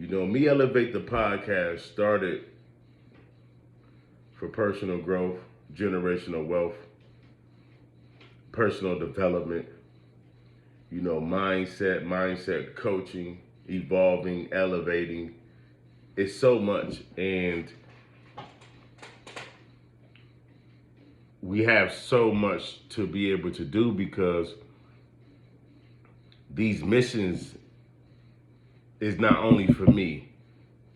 Me Elevate the podcast started for personal growth, generational wealth, personal development, mindset coaching, evolving, elevating. It's so much. And we have so much to be able to do because these missions is not only for me.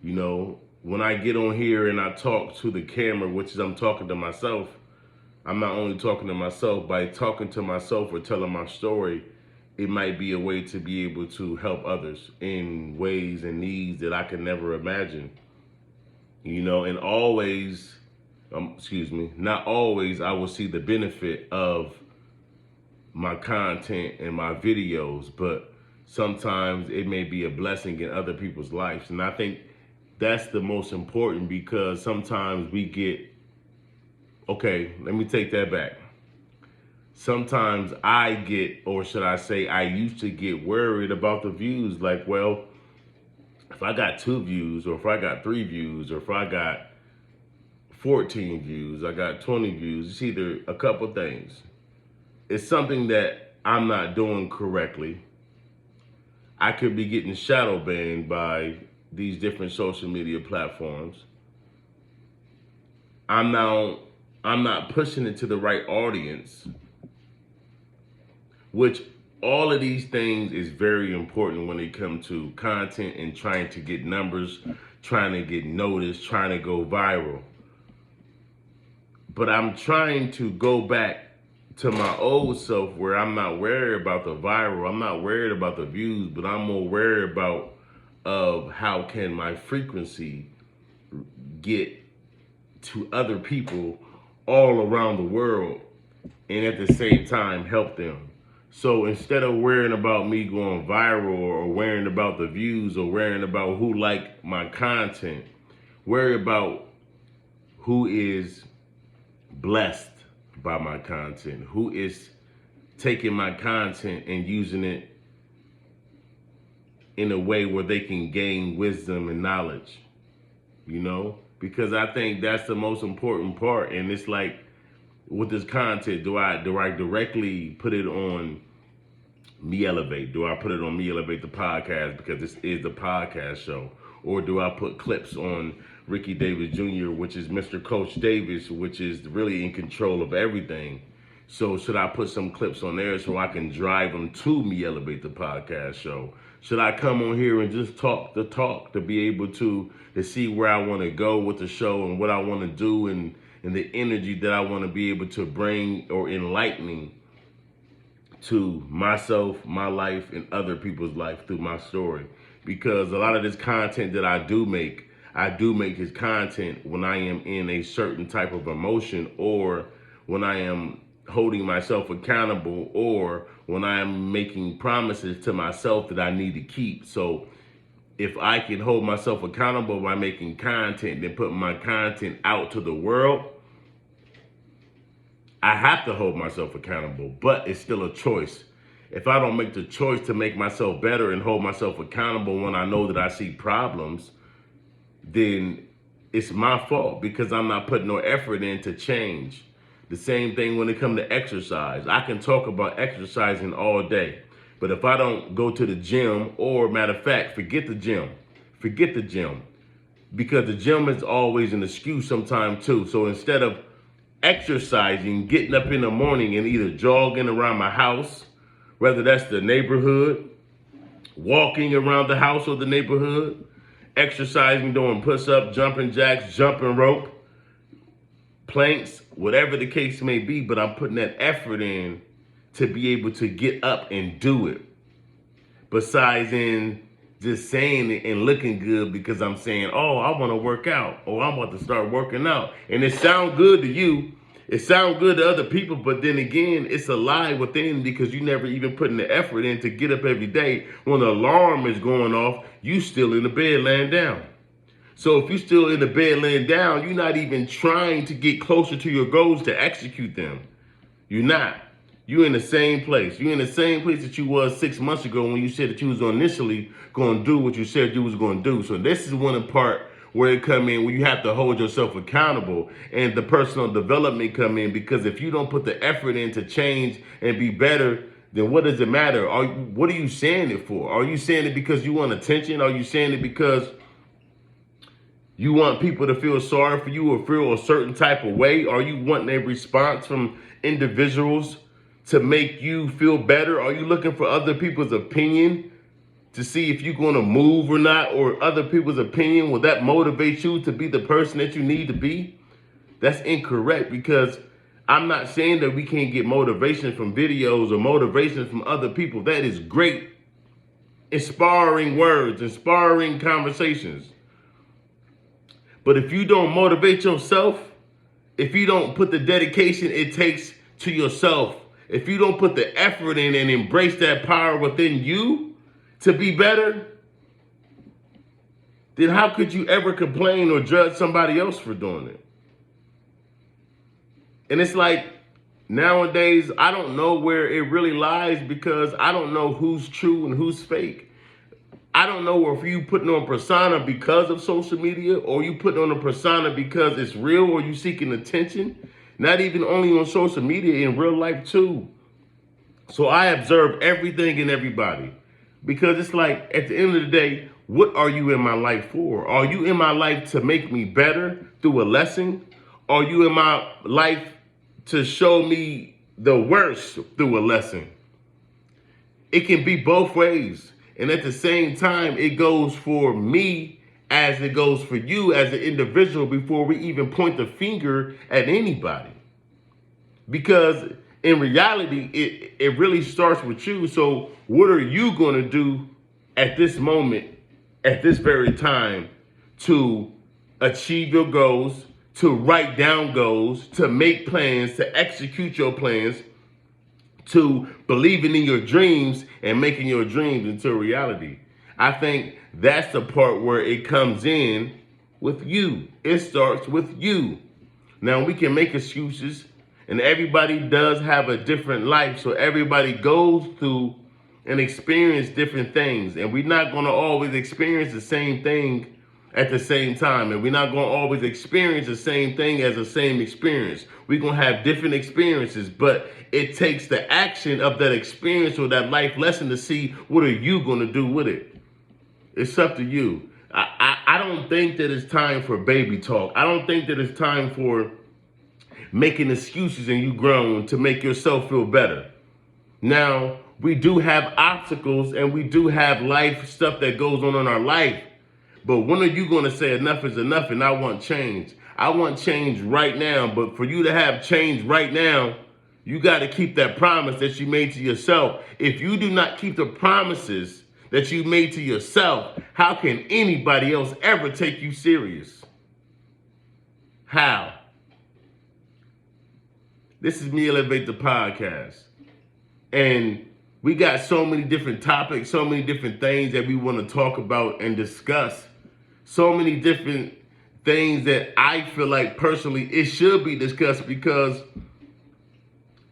When I get on here and I talk to the camera, which is I'm talking to myself, I'm not only talking to myself. By talking to myself or telling my story, it might be a way to be able to help others in ways and needs that I can never imagine. And always, not always I will see the benefit of my content and my videos, but sometimes it may be a blessing in other people's lives. And I think that's the most important, because sometimes we get, okay, let me take that back. Sometimes I get, or should I say, I used to get worried about the views. Like, well, if I got 2 views, or if I got 3 views, or if I got 14 views, I got 20 views, it's either a couple things. It's something that I'm not doing correctly. I could be getting shadow banned by these different social media platforms. I'm not pushing it to the right audience, which all of these things is very important when it comes to content and trying to get numbers, trying to get noticed, trying to go viral. But I'm trying to go back to my old self where I'm not worried about the viral, I'm not worried about the views, but I'm more worried about of how can my frequency get to other people all around the world and at the same time help them. So instead of worrying about me going viral or worrying about the views or worrying about who like my content, worry about who is blessed by my content, who is taking my content and using it in a way where they can gain wisdom and knowledge, because I think that's the most important part. And it's like, with this content, do I directly put it on Me Elevate? Do I put it on Me Elevate the podcast because this is the podcast show? Or do I put clips on Ricky Davis Jr., which is Mr. Coach Davis, which is really in control of everything? So should I put some clips on there so I can drive them to Me Elevate the podcast show? Should I come on here and just talk the talk to be able to see where I want to go with the show and what I want to do and the energy that I want to be able to bring or enlightening to myself, my life, and other people's life through my story? Because a lot of this content that I do make this content when I am in a certain type of emotion, or when I am holding myself accountable, or when I am making promises to myself that I need to keep. So if I can hold myself accountable by making content and putting my content out to the world, I have to hold myself accountable, but it's still a choice. If I don't make the choice to make myself better and hold myself accountable when I know that I see problems, then it's my fault because I'm not putting no effort in to change. The same thing when it comes to exercise. I can talk about exercising all day, but if I don't go to the gym, or matter of fact, forget the gym, because the gym is always an excuse sometimes too. So instead of exercising, getting up in the morning and either jogging around my house, whether that's the neighborhood, walking around the house or the neighborhood, exercising, doing push-ups, jumping jacks, jumping rope, planks, whatever the case may be, but I'm putting that effort in to be able to get up and do it. Besides in just saying it and looking good because I'm saying, oh, I want to work out, or I'm about to start working out. And it sounds good to you. It sounds good to other people, but then again, it's a lie within, because you never even putting the effort in to get up every day. When the alarm is going off, you still in the bed laying down. So if you're still in the bed laying down, you're not even trying to get closer to your goals to execute them. You're not. You in the same place. You in the same place that you was 6 months ago when you said that you was initially going to do what you said you was going to do. So this is one part where it come in, where you have to hold yourself accountable and the personal development come in, because if you don't put the effort in to change and be better, then what does it matter? What are you saying it for? Are you saying it because you want attention? Are you saying it because you want people to feel sorry for you or feel a certain type of way? Are you wanting a response from individuals to make you feel better? Are you looking for other people's opinion to see if you're going to move or not, or other people's opinion? Will that motivate you to be the person that you need to be? That's incorrect, because I'm not saying that we can't get motivation from videos or motivation from other people. That is great. Inspiring words, inspiring conversations. But if you don't motivate yourself, if you don't put the dedication it takes to yourself, if you don't put the effort in and embrace that power within you to be better, then how could you ever complain or judge somebody else for doing it? And it's like, nowadays, I don't know where it really lies, because I don't know who's true and who's fake. I don't know if you putting on persona because of social media, or you putting on a persona because it's real, or you seeking attention. Not even only on social media, in real life too. So I observe everything and everybody, because it's like, at the end of the day, what are you in my life for? Are you in my life to make me better through a lesson? Are you in my life to show me the worst through a lesson? It can be both ways. And at the same time, it goes for me as it goes for you as an individual, before we even point the finger at anybody. Because in reality, it really starts with you. So what are you going to do at this moment, at this very time, to achieve your goals, to write down goals, to make plans, to execute your plans, to believing in your dreams and making your dreams into reality? I think that's the part where it comes in with you. It starts with you. Now, we can make excuses, and everybody does have a different life, so everybody goes through and experience different things, and we're not going to always experience the same thing at the same time, and we're not going to always experience the same thing as the same experience. We're going to have different experiences, but it takes the action of that experience or that life lesson to see what are you going to do with it. It's up to you. I don't think that it's time for baby talk. I don't think that it's time for making excuses and you grown to make yourself feel better. Now, we do have obstacles and we do have life stuff that goes on in our life. But when are you going to say enough is enough and I want change? I want change right now. But for you to have change right now, you got to keep that promise that you made to yourself. If you do not keep the promises that you made to yourself, how can anybody else ever take you serious? How? This is Me Elevate the podcast. And we got so many different topics, so many different things that we want to talk about and discuss. So many different things that I feel like personally it should be discussed, because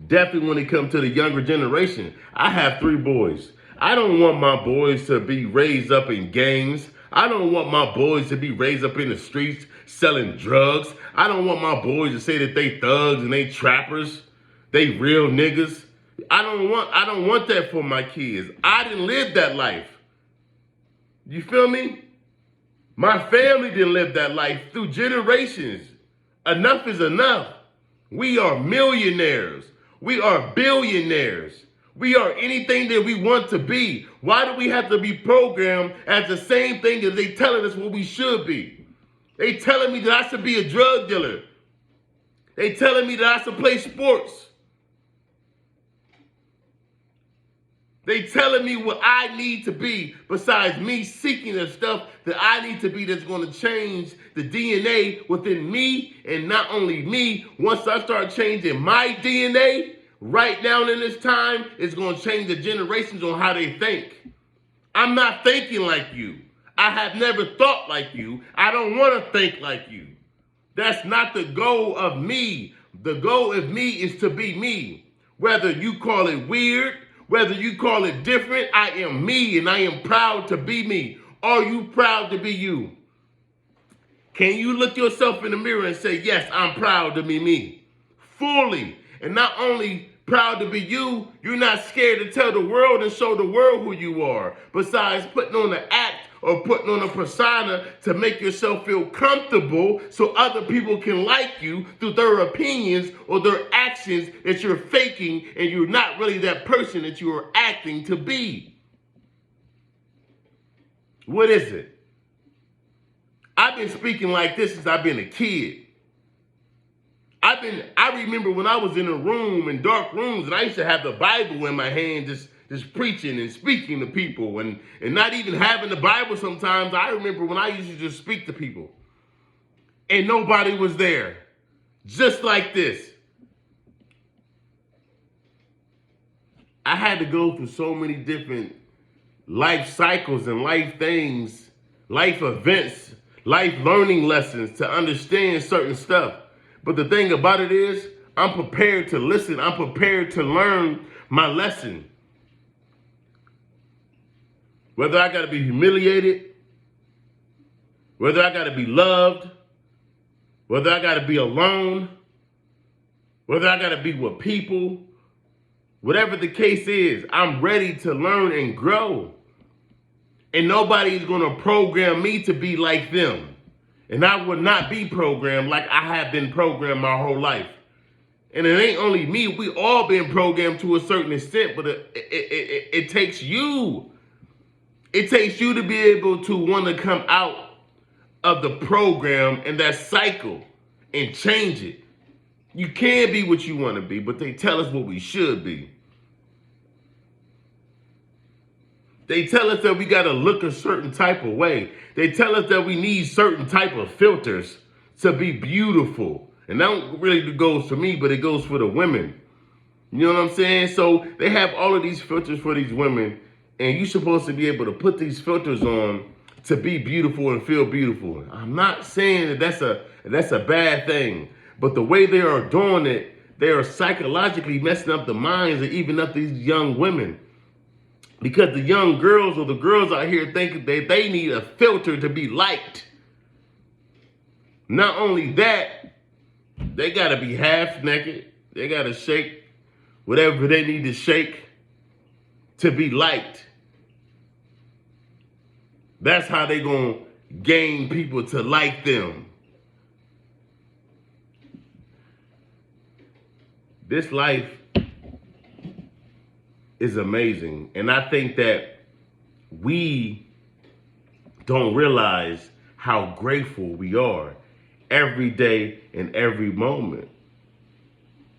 definitely when it comes to the younger generation, I have 3 boys. I don't want my boys to be raised up in gangs. I don't want my boys to be raised up in the streets selling drugs. I don't want my boys to say that they thugs and they trappers, they real niggas. I don't want that for my kids. I didn't live that life. You feel me? My family didn't live that life through generations. Enough is enough. We are millionaires. We are billionaires. We are anything that we want to be. Why do we have to be programmed as the same thing as they telling us what we should be? They telling me that I should be a drug dealer. They telling me that I should play sports. They telling me what I need to be, besides me seeking the stuff that I need to be that's going to change the DNA within me. And not only me, once I start changing my DNA, right now in this time, it's going to change the generations on how they think. I'm not thinking like you. I have never thought like you. I don't want to think like you. That's not the goal of me. The goal of me is to be me. Whether you call it weird, whether you call it different, I am me and I am proud to be me. Are you proud to be you? Can you look yourself in the mirror and say, yes, I'm proud to be me? Fully. And not only proud to be you, you're not scared to tell the world and show the world who you are. Besides putting on an act or putting on a persona to make yourself feel comfortable so other people can like you through their opinions or their actions that you're faking and you're not really that person that you are acting to be. What is it? I've been speaking like this since I've been a kid. I remember when I was in a room, in dark rooms, and I used to have the Bible in my hand, just preaching and speaking to people, and not even having the Bible sometimes. I remember when I used to just speak to people, and nobody was there, just like this. I had to go through so many different life cycles and life things, life events, life learning lessons to understand certain stuff. But the thing about it is, I'm prepared to listen. I'm prepared to learn my lesson. Whether I got to be humiliated, whether I got to be loved, whether I got to be alone, whether I got to be with people, whatever the case is, I'm ready to learn and grow. And nobody's going to program me to be like them. And I would not be programmed like I have been programmed my whole life. And it ain't only me. We all been programmed to a certain extent, but it takes you. It takes you to be able to want to come out of the program and that cycle and change it. You can be what you want to be, but they tell us what we should be. They tell us that we got to look a certain type of way. They tell us that we need certain type of filters to be beautiful. And that really goes for me, but it goes for the women. You know what I'm saying? So they have all of these filters for these women, and you're supposed to be able to put these filters on to be beautiful and feel beautiful. I'm not saying that that's a bad thing, but the way they are doing it, they are psychologically messing up the minds of even up these young women. Because the young girls or the girls out here think that they need a filter to be liked. Not only that, they got to be half naked. They got to shake whatever they need to shake to be liked. That's how they going to gain people to like them. This life is amazing. And I think that we don't realize how grateful we are every day and every moment.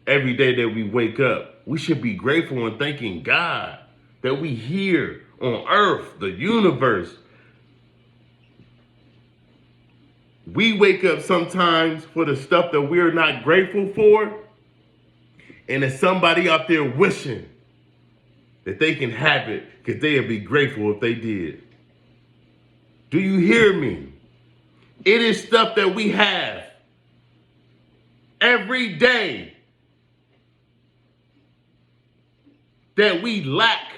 Every day that we wake up, we should be grateful and thanking God that we here on earth, the universe. We wake up sometimes for the stuff that we're not grateful for, and there's somebody out there wishing that they can have it because they'd be grateful if they did. Do you hear me? It is stuff that we have every day that we lack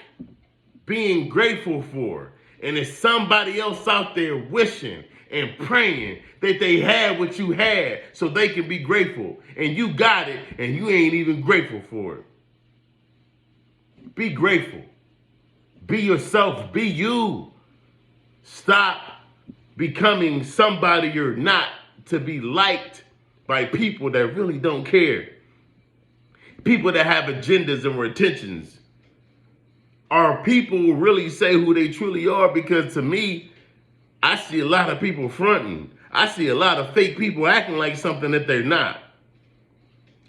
being grateful for. And it's somebody else out there wishing and praying that they had what you had so they can be grateful. And you got it and you ain't even grateful for it. Be grateful. Be yourself. Be you. Stop becoming somebody you're not to be liked by people that really don't care. People that have agendas and intentions. Are people who really say who they truly are? Because to me, I see a lot of people fronting. I see a lot of fake people acting like something that they're not.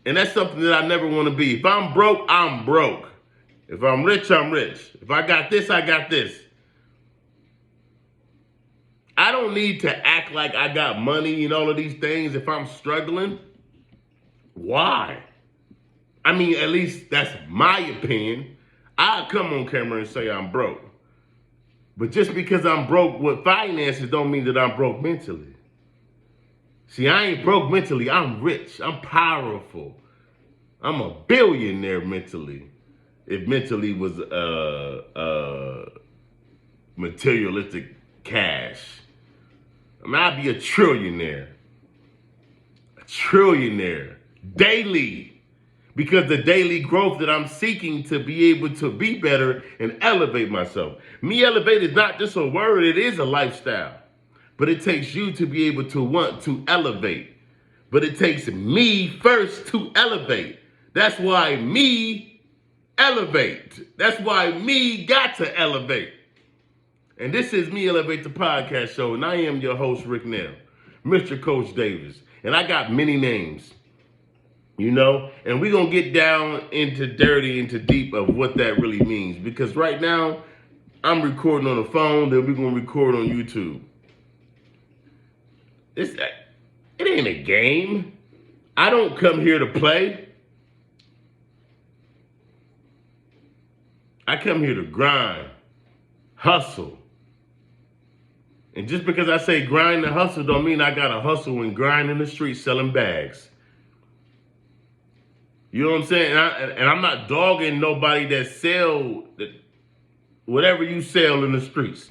And that's something that I never want to be. If I'm broke, I'm broke. If I'm rich, I'm rich. If I got this, I got this. I don't need to act like I got money and all of these things if I'm struggling. Why? I mean, at least that's my opinion. I'll come on camera and say I'm broke. But just because I'm broke with finances don't mean that I'm broke mentally. See, I ain't broke mentally. I'm rich. I'm powerful. I'm a billionaire mentally. If mentally was materialistic cash. I mean, I'd be a trillionaire. A trillionaire. Daily. Because the daily growth that I'm seeking to be able to be better and elevate myself. Me elevate is not just a word, it is a lifestyle. But it takes you to be able to want to elevate. But it takes me first to elevate. That's why me elevate. That's why me got to elevate. And this is Me Elevate the Podcast Show, and I am your host, Rick Nell, Mr. Coach Davis. And I got many names. You know, and we're going to get down into deep of what that really means. Because right now, I'm recording on the phone, then we're going to record on YouTube. It ain't a game. I don't come here to play. I come here to grind, hustle. And just because I say grind and hustle don't mean I got to hustle and grind in the street selling bags. You know what I'm saying? And I'm not dogging nobody that sell whatever you sell in the streets.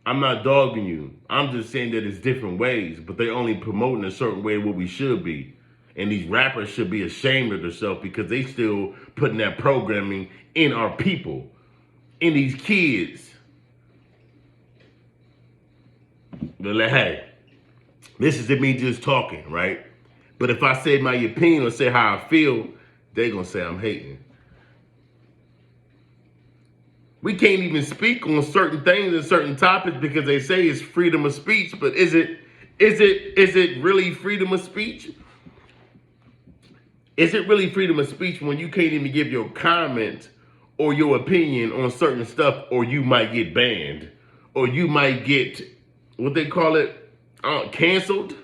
I'm not dogging you. I'm just saying that it's different ways, but they only promoting a certain way what we should be. And these rappers should be ashamed of themselves because they still putting that programming in our people, in these kids. But like, hey, this is me just talking, right? But if I say my opinion or say how I feel, they're going to say I'm hating. We can't even speak on certain things and certain topics because they say it's freedom of speech. But is it really freedom of speech? Is it really freedom of speech when you can't even give your comment or your opinion on certain stuff, or you might get banned, or you might get, what they call it, canceled?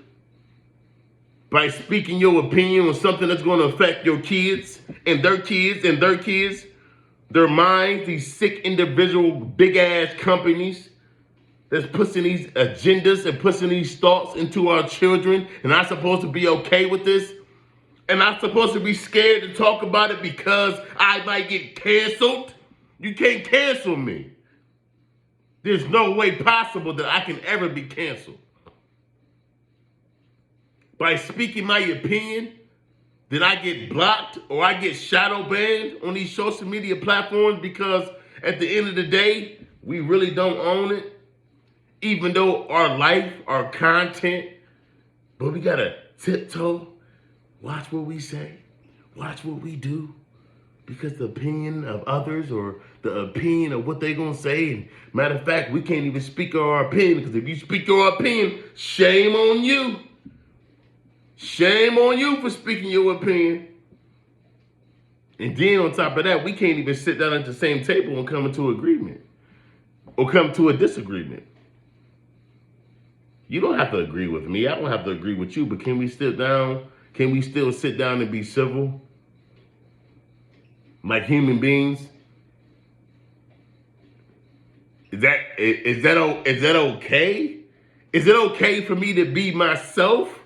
By speaking your opinion on something that's going to affect your kids and their kids and their kids, their minds, these sick individual big ass companies that's pushing these agendas and pushing these thoughts into our children, and I'm supposed to be okay with this? And I'm supposed to be scared to talk about it because I might get canceled? You can't cancel me. There's no way possible that I can ever be canceled. By speaking my opinion, did I get blocked or I get shadow banned on these social media platforms because at the end of the day, we really don't own it? Even though our life, our content, but we gotta tiptoe, watch what we say, watch what we do, because the opinion of others or the opinion of what they gonna say, and matter of fact, we can't even speak our opinion, because if you speak your opinion, shame on you. Shame on you for speaking your opinion. And then on top of that, we can't even sit down at the same table and come into agreement or come to a disagreement. You don't have to agree with me. I don't have to agree with you, but can we sit down? Can we still sit down and be civil? Like human beings? Is that okay? Is it okay for me to be myself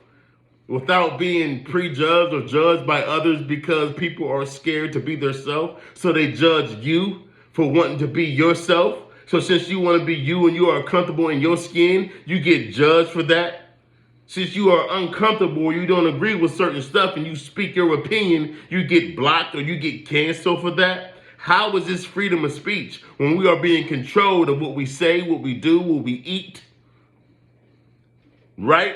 without being prejudged or judged by others because people are scared to be themselves? So they judge you for wanting to be yourself. So since you want to be you and you are comfortable in your skin, you get judged for that. Since you are uncomfortable or you don't agree with certain stuff and you speak your opinion, you get blocked or you get canceled for that. How is this freedom of speech when we are being controlled of what we say, what we do, what we eat? Right?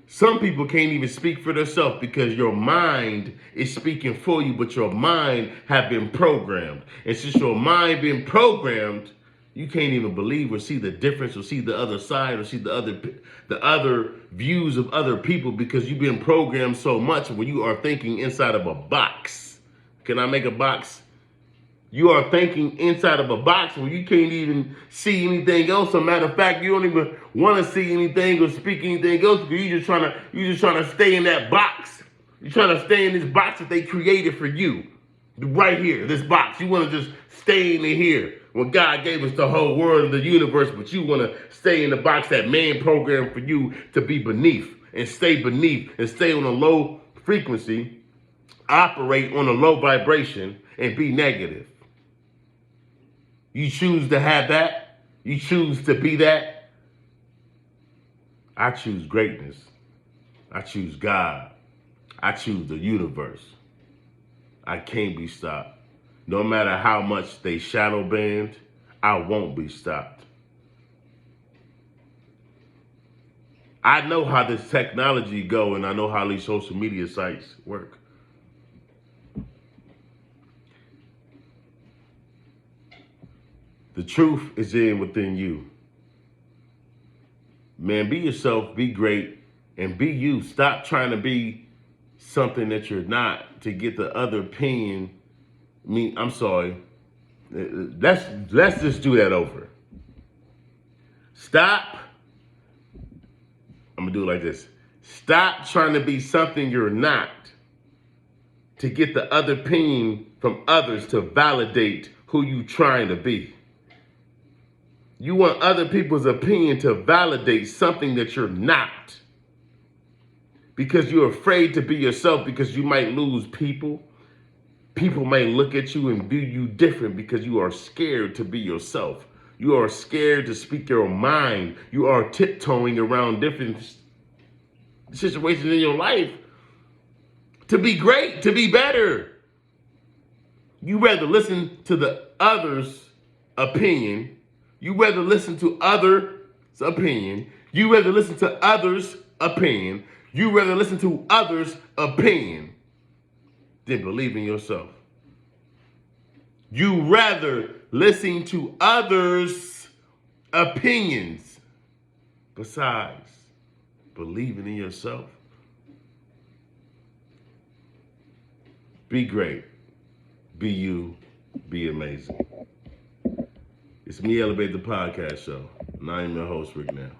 Some people can't even speak for themselves because your mind is speaking for you, but your mind have been programmed. And since your mind been programmed, you can't even believe or see the difference or see the other side or see the other views of other people because you've been programmed so much when you are thinking inside of a box. Can I make a box? You are thinking inside of a box where you can't even see anything else. As a matter of fact, you don't even want to see anything or speak anything else because you're just trying to stay in that box. You're trying to stay in this box that they created for you. Right here, this box. You want to just stay in here. When God gave us the whole world and the universe, but you want to stay in the box that man programmed for you to be beneath and stay on a low frequency operate on a low vibration and be negative. You choose to have that. You choose to be that. I choose greatness. I choose God. I choose the universe. I can't be stopped. No matter how much they shadow band, I won't be stopped. I know how this technology go, and I know how these social media sites work. The truth is within you. Man, be yourself, be great, and be you. Stop trying to be something that you're not to get the other opinion. I'm sorry. Let's just do that over. Stop. I'm gonna do it like this. Stop trying to be something you're not to get the other opinion from others to validate who you trying to be. You want other people's opinion to validate something that you're not. Because you're afraid to be yourself, because you might lose people. People may look at you and view you different because you are scared to be yourself. You are scared to speak your mind. You are tiptoeing around different situations in your life to be great, to be better. You rather listen to the other's opinion. You rather listen to others' opinion. You rather listen to others' opinion. You rather listen to others' opinion than believe in yourself. You rather listen to others' opinions besides believing in yourself. Be great. Be you. Be amazing. It's Me Elevate the Podcast Show. And I am your host, Rick Now.